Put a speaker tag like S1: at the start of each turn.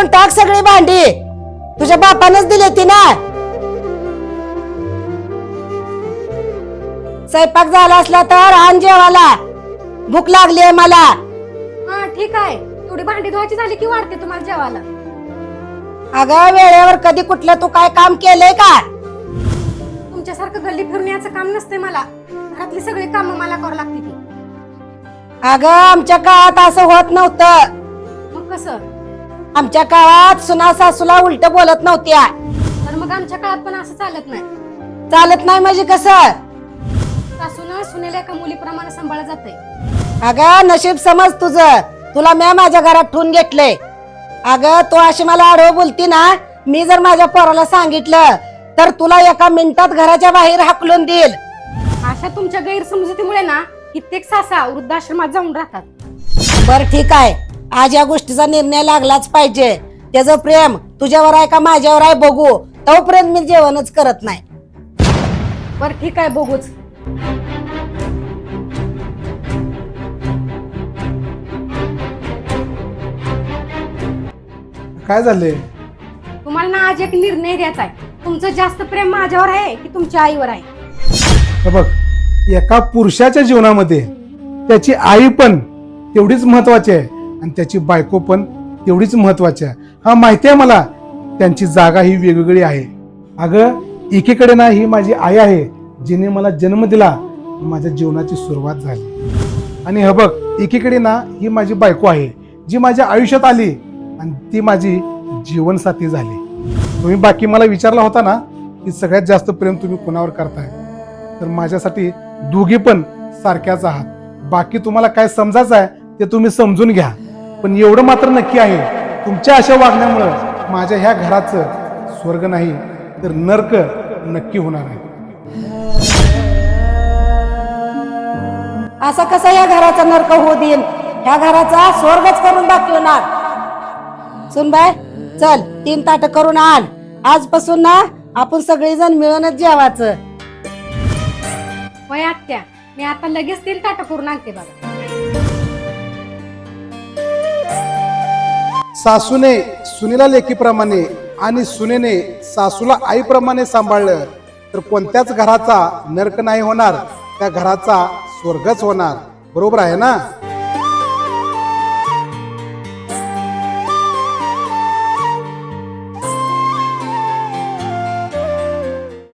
S1: घासून टाक सगळी भांडी. तुझ्या बापानच दिली ती ना. स्वयंपाक झाला असला तर आण जेवायला, भूक लागली आहे मला.
S2: हा ठीक आहे, थोडी भांडी धुवायची झाली की वाढते तुम्हाला जेवायला.
S1: अगं वेळेवर कधी कुठलं तू काय काम केलंय का?
S2: तुमच्यासारखं गल्ली फिरून याचं काम नसते मला. घरातली सगळी कामं मला करावं लागते ती.
S1: अगं आमच्या काळात असं होत नव्हतं.
S2: मग कसं?
S1: आमच्या काळात सुना सासूला उलट बोलत नव्हत्या.
S2: तर मग आमच्या काळात पण असं चालत नाही.
S1: चालत नाही म्हणजे कसं?
S2: सासून सुनेला एका मुलीप्रमाणे सांभाळलं जाते.
S1: अगं नशीब समज तुझं, तुला मी माझ्या घरात ठेवून घेतलंय. अगं तू अशी मला आडवं बोलती ना, मी जर माझ्या पोराला सांगितलं तर तुला एका मिनिटात घराच्या बाहेर हाकलून देईल.
S2: अशा तुमच्या गैरसमजुतीमुळे ना कित्येक सासा वृद्धाश्रमात जाऊन राहतात.
S1: बर ठीक आहे, आज या गोष्टीचा निर्णय लागलाच पाहिजे. त्याचं प्रेम तुझ्यावर आहे का माझ्यावर आहे बघू. तोपर्यंत मी जेवणच करत नाही.
S2: बर ठीक आहे, बघूच.
S3: काय झाले?
S2: तुम्हाला ना आज एक निर्णय द्यायचा आहे. तुमचं जास्त प्रेम माझ्यावर आहे की तुमच्या आईवर आहे?
S3: हे बघ, एका पुरुषाच्या जीवनामध्ये त्याची आई पण तेवढीच महत्वाची आहे आणि त्याची बायको पण तेवढीच महत्वाची आहे. हा माहिती आहे मला, त्यांची जागा ही वेगवेगळी आहे. अगं एकीकडे ना ही माझी आई आहे, जिने मला जन्म दिला, माझ्या जीवनाची सुरुवात झाली. आणि हे बघ, एकीकडे ना ही माझी बायको आहे, जी माझ्या आयुष्यात आली आणि ती माझी जीवनसाथी झाली. तुम्ही बाकी मला विचारला होता ना की सगळ्यात जास्त प्रेम तुम्ही कोणावर करताय, तर माझ्यासाठी दोघी पण सारख्याच आहात. बाकी तुम्हाला काय समजायचं आहे ते तुम्ही समजून घ्या. पण एवढं मात्र नक्की आहे, तुमच्या अशा वागण्यामुळं माझ्या ह्या घराचं स्वर्ग नाही तर नरक नक्की होणार आहे.
S1: असं कसं या घराचा नरक होऊ देईन? ह्या घराचा स्वर्गच करून दाखवणार. सुनबाय चल 3 ताट करून आण. आजपासून ना आपण सगळेजण मिळूनच जेवायचं.
S2: वय आत्या, मी आता लगेच 3 ताटं करून आणते बघा.
S3: सासूने सुनेला लेकीप्रमाणे आणि सुनेने सासूला आईप्रमाणे सांभाळलं तर कोणत्याच घराचा नरक नाही होणार, त्या घराचा स्वर्गच होणार. बरोबर आहे ना?